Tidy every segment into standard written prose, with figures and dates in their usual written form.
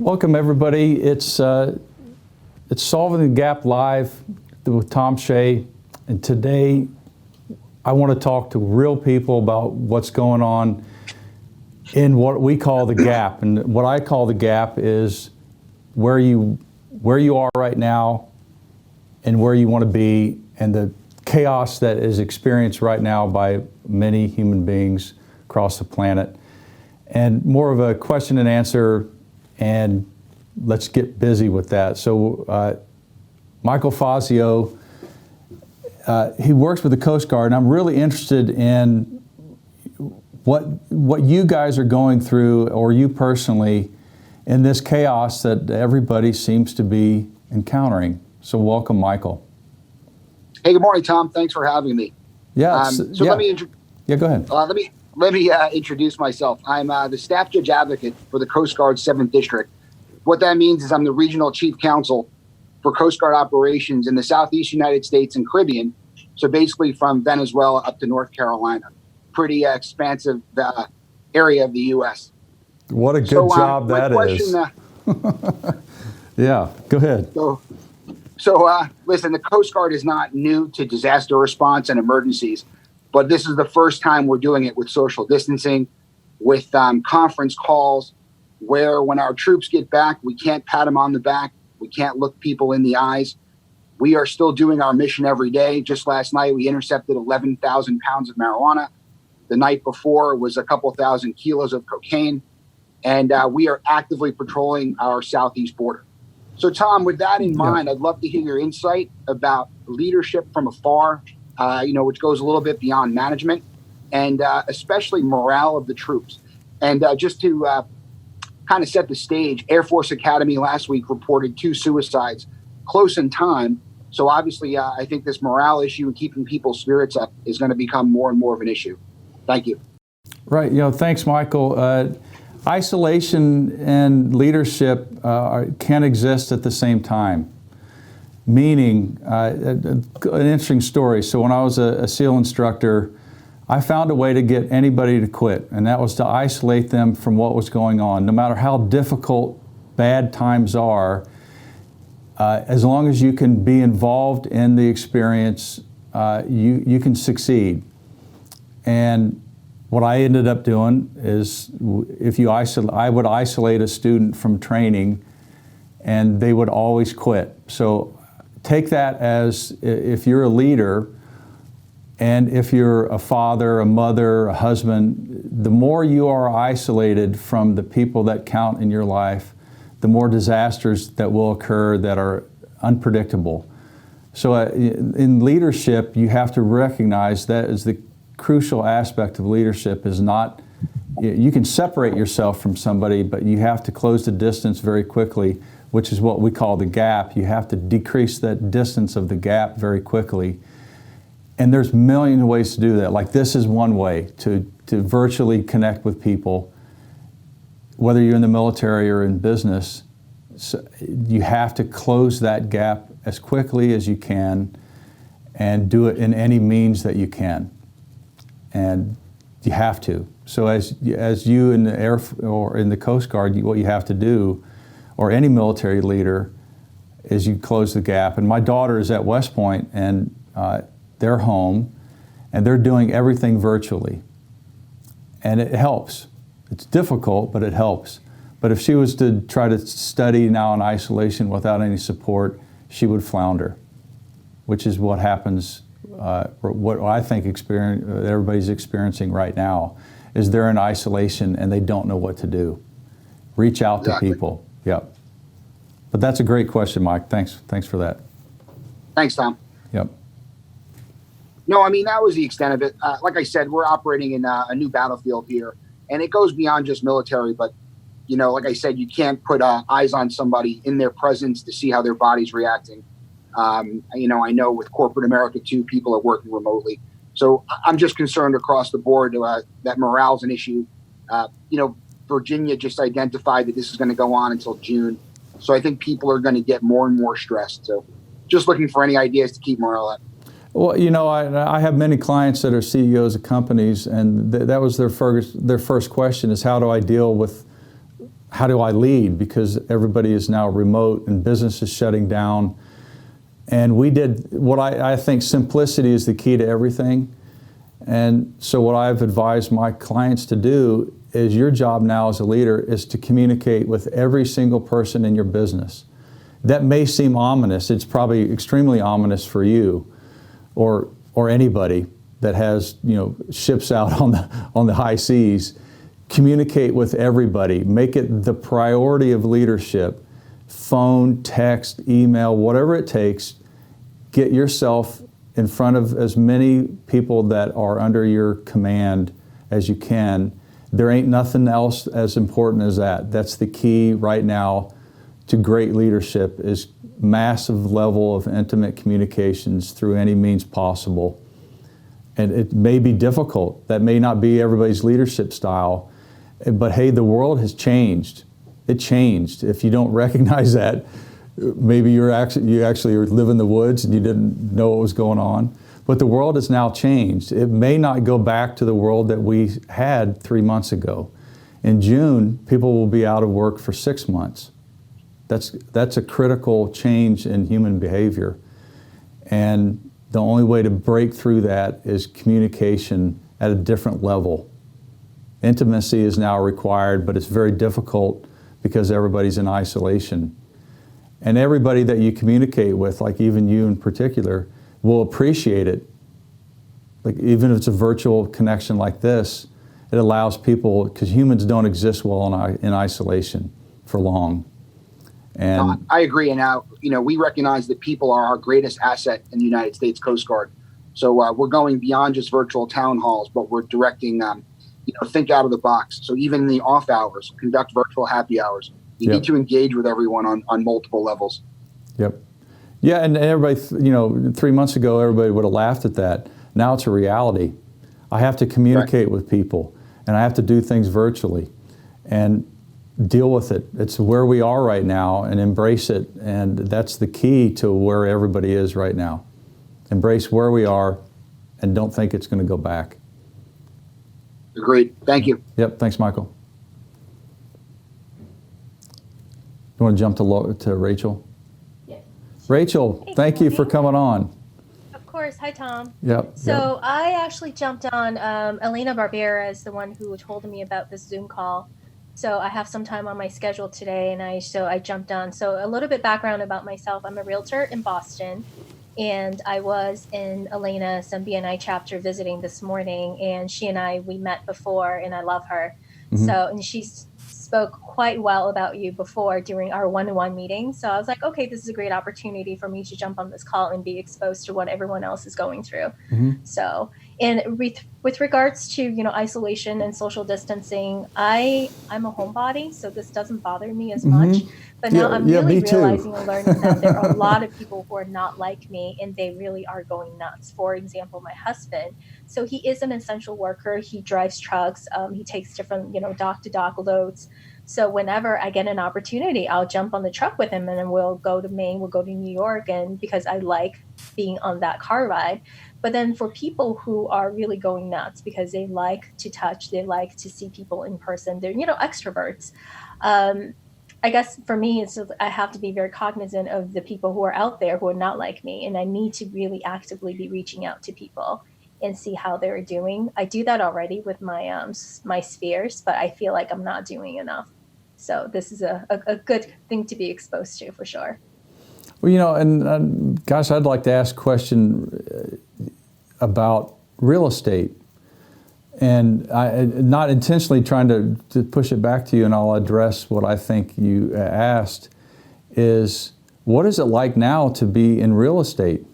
Welcome everybody. It's Solving the Gap Live with Thom Shea, and today I want to talk to real people about what's going on in what we call the gap. And what I call the gap is where you are right now and where you want to be, and the chaos that is experienced right now by many human beings across the planet. And more of a question and answer, and let's get busy with that. So Michael Fazio, he works with the Coast Guard, and I'm really interested in what you guys are going through, or you personally, in this chaos that everybody seems to be encountering. So welcome, Michael. Hey, good morning, Tom. Thanks for having me. Yeah. Let me go ahead. Let me introduce myself. I'm the staff judge advocate for the Coast Guard 7th District. What that means is I'm the regional chief counsel for Coast Guard operations in the Southeast United States and Caribbean. So basically from Venezuela up to North Carolina. Pretty expansive area of the U.S. What a good job that is. Yeah, go ahead. So listen, the Coast Guard is not new to disaster response and emergencies, but this is the first time we're doing it with social distancing, with conference calls, where when our troops get back, we can't pat them on the back. We can't look people in the eyes. We are still doing our mission every day. Just last night, we intercepted 11,000 pounds of marijuana. The night before, it was a couple thousand kilos of cocaine. And we are actively patrolling our southeast border. So, Tom, with that in mind, I'd love to hear your insight about leadership from afar, which goes a little bit beyond management, and especially morale of the troops. And just to kind of set the stage, Air Force Academy last week reported 2 suicides close in time. So obviously, I think this morale issue and keeping people's spirits up is going to become more and more of an issue. Thank you. Right. Thanks, Michael. Isolation and leadership can exist at the same time. Meaning, an interesting story. So when I was a SEAL instructor, I found a way to get anybody to quit, and that was to isolate them from what was going on. No matter how difficult bad times are, as long as you can be involved in the experience, you can succeed. And what I ended up doing is, I would isolate a student from training, and they would always quit. So take that as, if you're a leader, and if you're a father, a mother, a husband, the more you are isolated from the people that count in your life, the more disasters that will occur that are unpredictable. So in leadership, you have to recognize that is the crucial aspect of leadership. Is not, you can separate yourself from somebody, but you have to close the distance very quickly, which is what we call the gap. You have to decrease that distance of the gap very quickly. And there's a million ways to do that. Like, this is one way to virtually connect with people, whether you're in the military or in business. So you have to close that gap as quickly as you can, and do it in any means that you can. And you have to. So as you in the Air or in the Coast Guard, what you have to do, or any military leader, is you close the gap. And my daughter is at West Point, and they're home, and they're doing everything virtually. And it helps. It's difficult, but it helps. But if she was to try to study now in isolation without any support, she would flounder, which is what happens, what I think everybody's experiencing right now, is they're in isolation and they don't know what to do. Reach out to people. Yep. But that's a great question, Mike. Thanks for that. Thanks, Tom. Yep. No, I mean, that was the extent of it. Like I said, we're operating in a new battlefield here, and it goes beyond just military. But, like I said, you can't put eyes on somebody in their presence to see how their body's reacting. I know with corporate America, too, people are working remotely. So I'm just concerned across the board that morale's an issue. Virginia just identified that this is going to go on until June. So I think people are going to get more and more stressed. So just looking for any ideas to keep morale up. Well, I have many clients that are CEOs of companies, and that was their first question is, how do I deal with how do I lead? Because everybody is now remote and business is shutting down. And we did what I think simplicity is the key to everything. And so what I've advised my clients to do is your job now as a leader is to communicate with every single person in your business. That may seem ominous. It's probably extremely ominous for you or anybody that has, ships out on the high seas. Communicate with everybody. Make it the priority of leadership. Phone, text, email, whatever it takes. Get yourself in front of as many people that are under your command as you can. There ain't nothing else as important as that. That's the key right now to great leadership, is massive level of intimate communications through any means possible. And it may be difficult. That may not be everybody's leadership style. But hey, the world has changed. It changed. If you don't recognize that, maybe you actually live in the woods and you didn't know what was going on. But the world has now changed. It may not go back to the world that we had 3 months ago. In June, people will be out of work for 6 months. That's a critical change in human behavior. And the only way to break through that is communication at a different level. Intimacy is now required, but it's very difficult because everybody's in isolation. And everybody that you communicate with, like even you in particular, will appreciate it. Like even if it's a virtual connection like this, it allows people, because humans don't exist well in isolation for long. And I agree. And now, we recognize that people are our greatest asset in the United States Coast Guard. So we're going beyond just virtual town halls, but we're directing, think out of the box. So even in the off hours, conduct virtual happy hours. You need to engage with everyone on multiple levels. Yep. Yeah, and everybody, 3 months ago, everybody would have laughed at that. Now it's a reality. I have to communicate with people, and I have to do things virtually, and deal with it. It's where we are right now, and embrace it. And that's the key to where everybody is right now. Embrace where we are, and don't think it's going to go back. Agreed. Thank you. Yep. Thanks, Michael. You want to jump to Rachel? Yes. Rachel, hey, thank you for coming on. Of course. Hi, Tom. Yep. So I actually jumped on Elena Barbera is the one who told me about this Zoom call. So I have some time on my schedule today, and I jumped on. So a little bit background about myself. I'm a realtor in Boston, and I was in Elena's BNI chapter visiting this morning, and she and we met before, and I love her. Mm-hmm. So, and she spoke quite well about you before during our one-on-one meeting. So I was like, okay, this is a great opportunity for me to jump on this call and be exposed to what everyone else is going through. Mm-hmm. So, and with regards to, isolation and social distancing, I'm a homebody, so this doesn't bother me as much. But now I'm really realizing and learning that there are a lot of people who are not like me, and they really are going nuts. For example, my husband. So he is an essential worker. He drives trucks. He takes different, dock-to-dock loads. So whenever I get an opportunity, I'll jump on the truck with him, and then we'll go to Maine, we'll go to New York, and because I like being on that car ride. But then for people who are really going nuts because they like to touch, they like to see people in person, they're, extroverts. I guess for me, I have to be very cognizant of the people who are out there who are not like me, and I need to really actively be reaching out to people and see how they're doing. I do that already with my my spheres, but I feel like I'm not doing enough. So this is a good thing to be exposed to for sure. Well, and gosh, I'd like to ask a question about real estate. And I not intentionally trying to push it back to you, and I'll address what I think you asked, is what is it like now to be in real estate?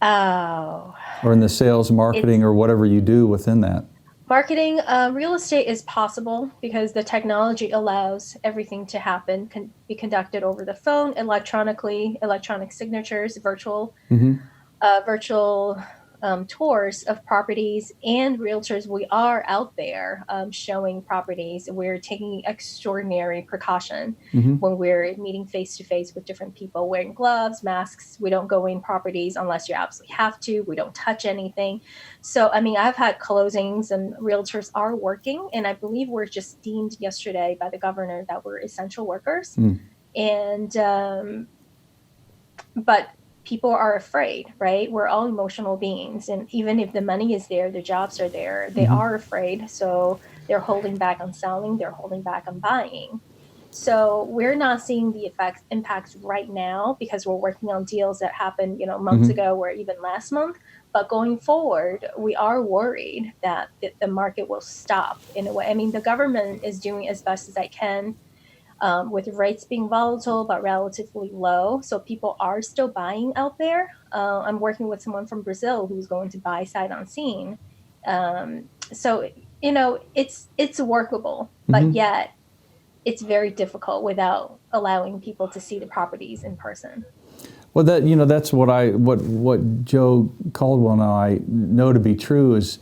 Oh. Or in the sales, marketing, or whatever you do within that. Marketing, real estate is possible because the technology allows everything to happen, can be conducted over the phone, electronically, electronic signatures, virtual tours of properties, and realtors, we are out there showing properties. We're taking extraordinary precaution when we're meeting face to face with different people, wearing gloves, masks. We don't go in properties unless you absolutely have to. We don't touch anything. So, I mean, I've had closings and realtors are working, and I believe we're just deemed yesterday by the governor that we're essential workers. And but people are afraid, right? We're all emotional beings. And even if the money is there, the jobs are there, they are afraid. So they're holding back on selling, they're holding back on buying. So we're not seeing the impacts right now because we're working on deals that happened, months ago or even last month. But going forward, we are worried that the market will stop in a way. I mean, the government is doing as best as it can with rates being volatile but relatively low. So people are still buying out there. I'm working with someone from Brazil who's going to buy sight unseen. So, it's workable, but yet it's very difficult without allowing people to see the properties in person. Well, that's what Joe Caldwell and I know to be true is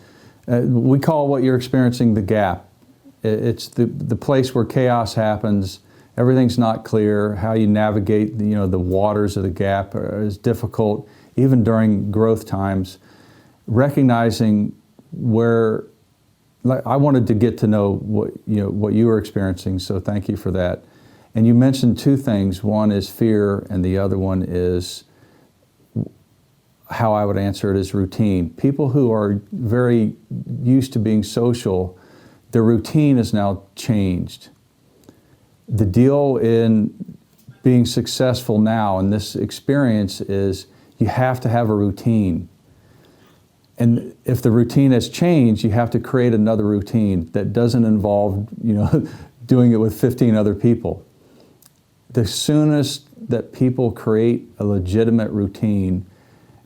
we call what you're experiencing the gap. It's the place where chaos happens. Everything's not clear. How you navigate the waters of the gap is difficult, even during growth times. Recognizing where, I wanted to get to know what you were experiencing. So thank you for that. And you mentioned two things. One is fear, and the other one is how I would answer it is routine. People who are very used to being social, their routine is now changed. The deal in being successful now in this experience is you have to have a routine. And if the routine has changed, you have to create another routine that doesn't involve, doing it with 15 other people. The soonest that people create a legitimate routine,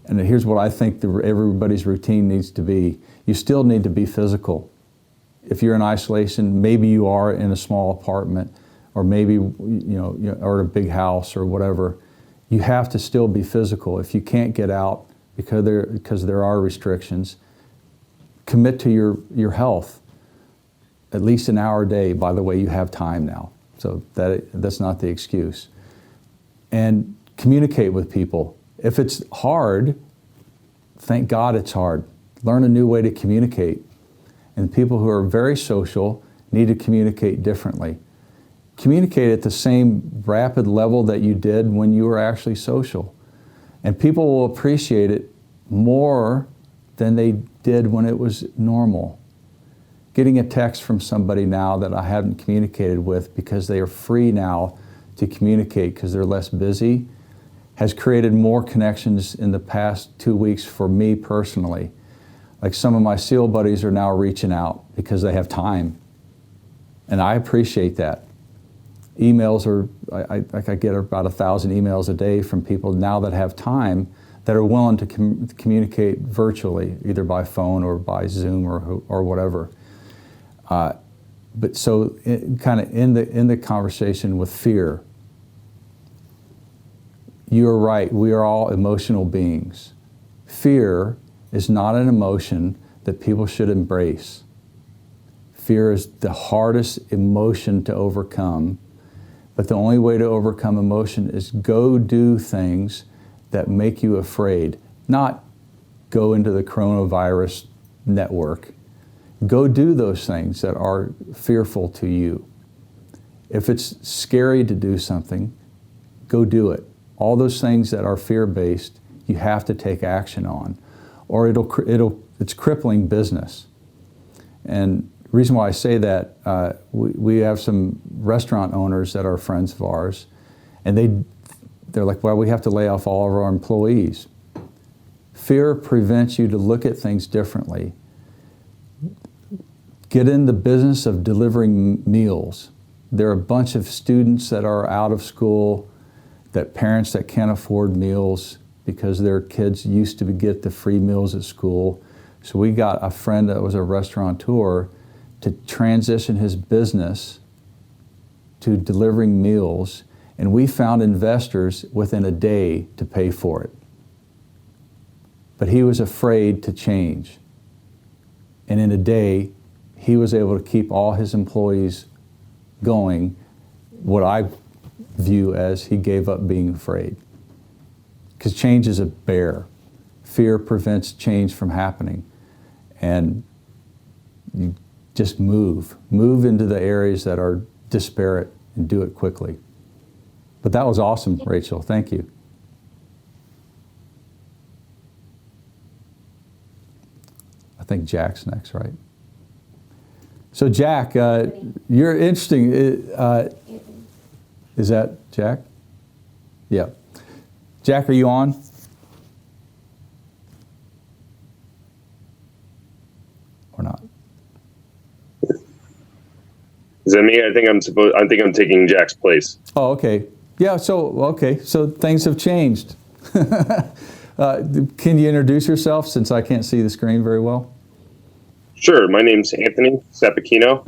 and here's what I think everybody's routine needs to be, you still need to be physical. If you're in isolation, maybe you are in a small apartment, or maybe or a big house or whatever. You have to still be physical. If you can't get out because there are restrictions, commit to your health. At least an hour a day. By the way, you have time now, so that's not the excuse. And communicate with people. If it's hard, thank God it's hard. Learn a new way to communicate. And people who are very social need to communicate differently. Communicate at the same rapid level that you did when you were actually social. And people will appreciate it more than they did when it was normal. Getting a text from somebody now that I haven't communicated with because they are free now to communicate because they're less busy has created more connections in the past 2 weeks for me personally. Like some of my SEAL buddies are now reaching out because they have time. And I appreciate that. Emails I get about 1,000 emails a day from people now that have time that are willing to communicate virtually, either by phone or by Zoom or whatever. But so kind of in the conversation with fear, you're right, we are all emotional beings. Fear is not an emotion that people should embrace. Fear is the hardest emotion to overcome. But the only way to overcome emotion is go do things that make you afraid, not go into the coronavirus network. Go do those things that are fearful to you. If it's scary to do something, go do it. All those things that are fear-based, you have to take action on, or it's crippling business. And the reason why I say that, we have some restaurant owners that are friends of ours, and they're like, well, we have to lay off all of our employees. Fear prevents you to look at things differently. Get in the business of delivering meals. There are a bunch of students that are out of school, that parents that can't afford meals because their kids used to get the free meals at school. So we got a friend that was a restaurateur to transition his business to delivering meals, and we found investors within a day to pay for it. but he was afraid to change. And in a day, he was able to keep all his employees going, what I view as he gave up being afraid. Because change is a bear. Fear prevents change from happening. And you just move into the areas that are disparate and do it quickly. But that was awesome, Rachel. Thank you. I think Jack's next, right? So Jack, you're interesting. Is that Jack? Yeah. Jack, are you on? Or not? Is that me? I think I'm taking Jack's place. Oh, okay. Yeah. So things have changed. Can you introduce yourself, since I can't see the screen very well? Sure. My name's Anthony Sapacchino.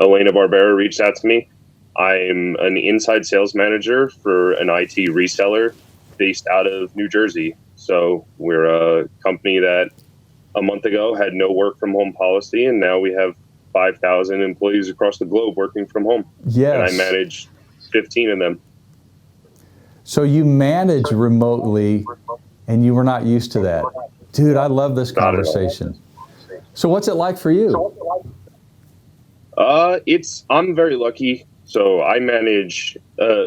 Elena Barbera reached out to me. I'm an inside sales manager for an IT reseller based out of New Jersey. So we're a company that a month ago had no work from home policy, and now we have 5,000 employees across the globe working from home. Yes. And I manage 15 of them. So you manage remotely, and you were not used to that. Dude, I love this conversation. So what's it like for you? I'm very lucky. So I manage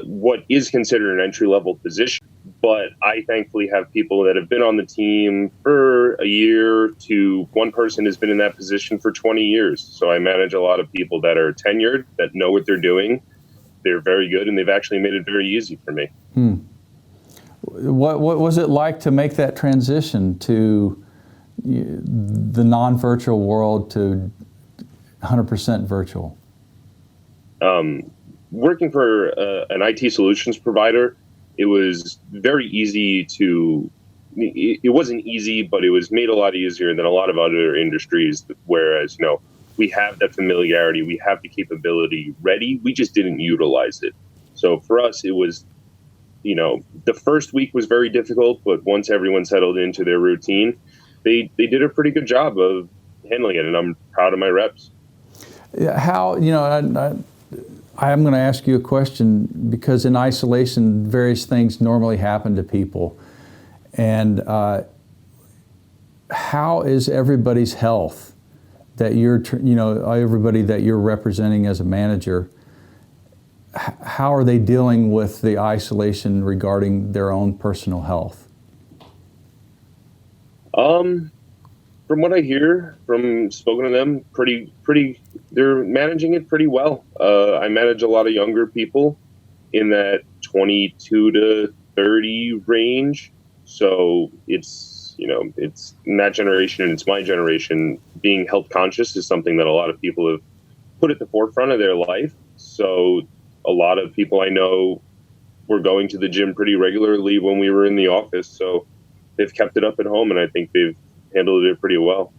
what is considered an entry-level position, but I thankfully have people that have been on the team for a year to one person has been in that position for 20 years. So I manage a lot of people that are tenured, that know what they're doing. They're very good, and they've actually made it very easy for me. What was it like to make that transition to the non-virtual world to 100% virtual? Working for an IT solutions provider, it was very easy to, it wasn't easy, but it was made a lot easier than a lot of other industries. Whereas, we have that familiarity, we have the capability ready, we just didn't utilize it. So for us, it was, the first week was very difficult, but once everyone settled into their routine, they did a pretty good job of handling it, and I'm proud of my reps. How, I'm going to ask you a question, because in isolation, various things normally happen to people. And how is everybody's health that everybody that you're representing as a manager, how are they dealing with the isolation regarding their own personal health? From what I hear from spoken to them, they're managing it pretty well. I manage a lot of younger people in that 22 to 30 range. So it's in that generation, and it's my generation, being health conscious is something that a lot of people have put at the forefront of their life. So a lot of people I know were going to the gym pretty regularly when we were in the office. So they've kept it up at home, and I think they've handled it pretty well.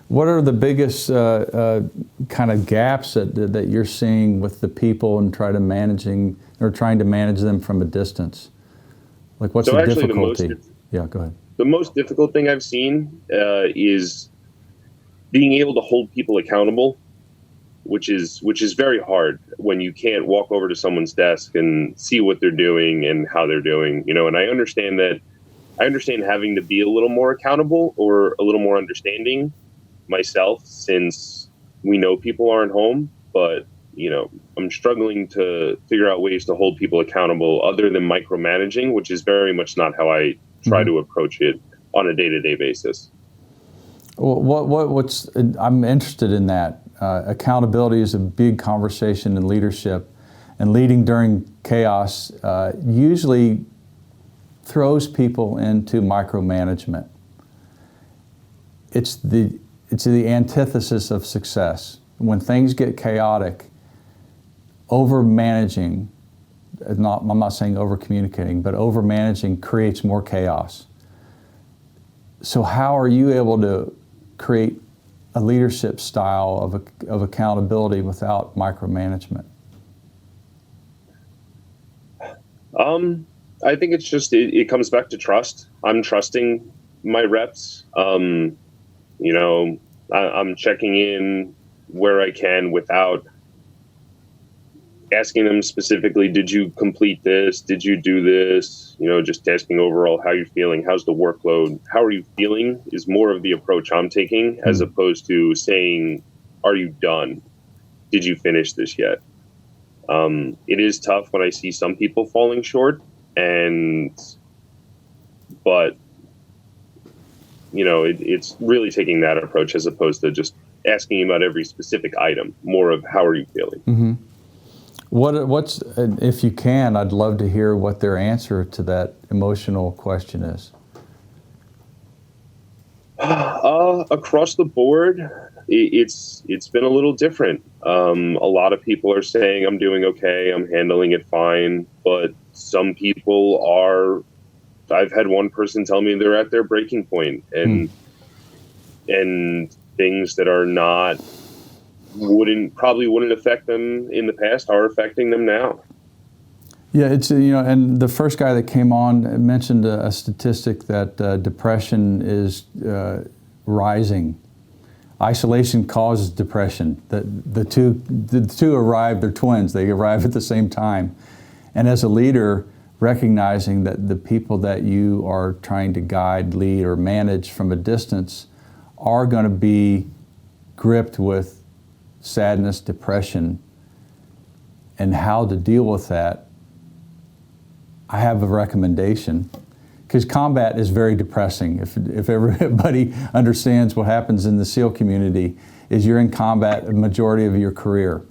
What are the biggest kind of gaps that you're seeing with the people and trying to manage them from a distance? Like, what's the difficulty? Yeah, go ahead. The most difficult thing I've seen is being able to hold people accountable, which is very hard when you can't walk over to someone's desk and see what they're doing and how they're doing. And I understand having to be a little more accountable or a little more understanding myself, since we know people aren't home, but I'm struggling to figure out ways to hold people accountable other than micromanaging, which is very much not how I try to approach it on a day-to-day basis. What's I'm interested in that. Accountability is a big conversation in leadership, and leading during chaos usually throws people into micromanagement. It's the antithesis of success. When things get chaotic, over-managing, I'm not saying over-communicating, but over-managing creates more chaos. So how are you able to create a leadership style of accountability without micromanagement? I think it's just, it comes back to trust. I'm trusting my reps. I'm checking in where I can without asking them specifically, did you complete this? Did you do this? Just asking overall, how you're feeling? How's the workload? How are you feeling is more of the approach I'm taking, as opposed to saying, are you done? Did you finish this yet? It is tough when I see some people falling short, but it's really taking that approach as opposed to just asking about every specific item, more of how are you feeling? Mm-hmm. What's, if you can, I'd love to hear what their answer to that emotional question is. Across the board, it's been a little different. A lot of people are saying I'm doing okay, I'm handling it fine, but some people are. I've had one person tell me they're at their breaking point, and things that are not probably wouldn't affect them in the past are affecting them now. Yeah, it's and the first guy that came on mentioned a statistic that depression is rising. Isolation causes depression. The two arrive, they're twins. They arrive at the same time. And as a leader, recognizing that the people that you are trying to guide, lead, or manage from a distance are going to be gripped with sadness, depression, and how to deal with that, I have a recommendation. Because combat is very depressing. If everybody understands what happens in the SEAL community, is you're in combat a majority of your career.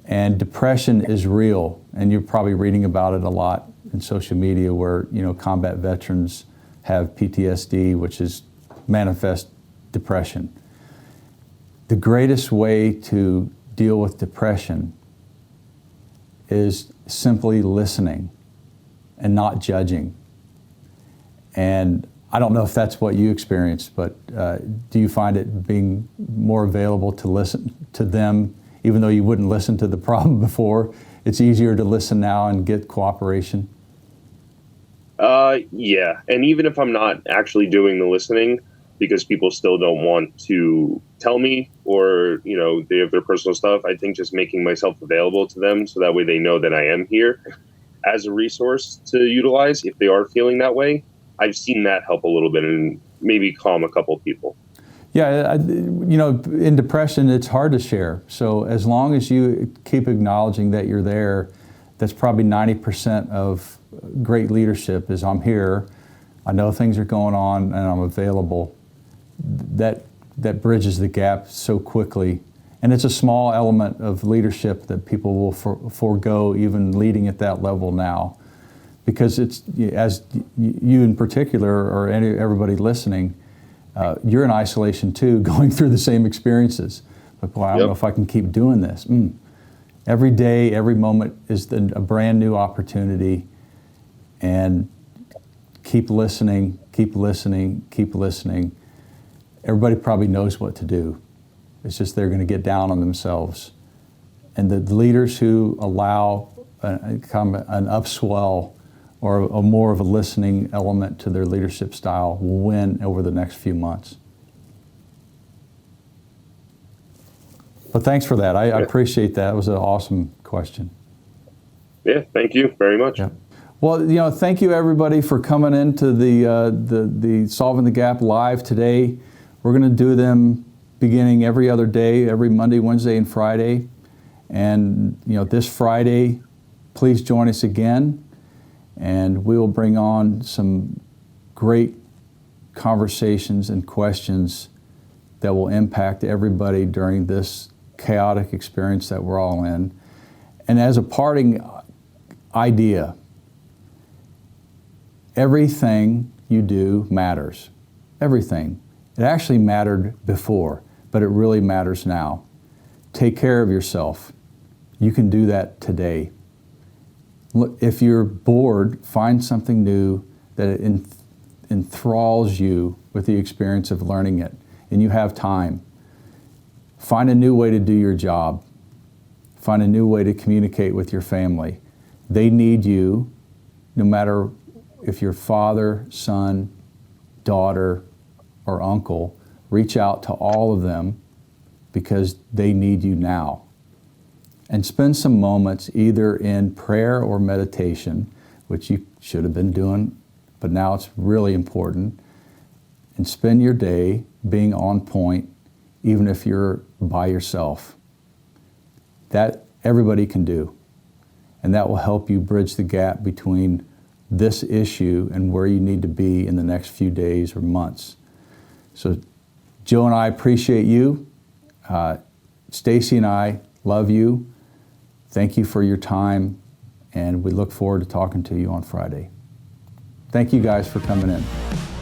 And depression is real, and you're probably reading about it a lot in social media where combat veterans have PTSD, which is manifest depression. The greatest way to deal with depression is simply listening and not judging. And I don't know if that's what you experienced, but do you find it being more available to listen to them, even though you wouldn't listen to the problem before? It's easier to listen now and get cooperation? Yeah. And even if I'm not actually doing the listening, because people still don't want to tell me, or, they have their personal stuff, I think just making myself available to them so that way they know that I am here as a resource to utilize if they are feeling that way. I've seen that help a little bit and maybe calm a couple of people. Yeah, in depression, it's hard to share. So as long as you keep acknowledging that you're there, that's probably 90% of great leadership is I'm here, I know things are going on, and I'm available. That bridges the gap so quickly. And it's a small element of leadership that people will forego even leading at that level now. Because it's, as you in particular, or everybody listening, you're in isolation too, going through the same experiences. But boy, I don't know if I can keep doing this. Every day, every moment is a brand new opportunity. And keep listening, keep listening, keep listening. Everybody probably knows what to do. It's just they're going to get down on themselves. And the leaders who allow an upswell or a more of a listening element to their leadership style will win over the next few months. But thanks for that. I appreciate that. It was an awesome question. Yeah, thank you very much. Yeah. Well, thank you everybody for coming into the Solving the Gap live today. We're going to do them beginning every other day, every Monday, Wednesday, and Friday. And this Friday, please join us again. And we will bring on some great conversations and questions that will impact everybody during this chaotic experience that we're all in. And as a parting idea, everything you do matters. Everything. It actually mattered before, but it really matters now. Take care of yourself. You can do that today. If you're bored, find something new that enthralls you with the experience of learning it, and you have time. Find a new way to do your job. Find a new way to communicate with your family. They need you. no matter if you're father, son, daughter, or uncle, reach out to all of them because they need you now. And spend some moments either in prayer or meditation, which you should have been doing, but now it's really important. And spend your day being on point, even if you're by yourself. That everybody can do. And that will help you bridge the gap between this issue and where you need to be in the next few days or months. So Joe and I appreciate you. Stacy and I love you. Thank you for your time, and we look forward to talking to you on Friday. Thank you guys for coming in.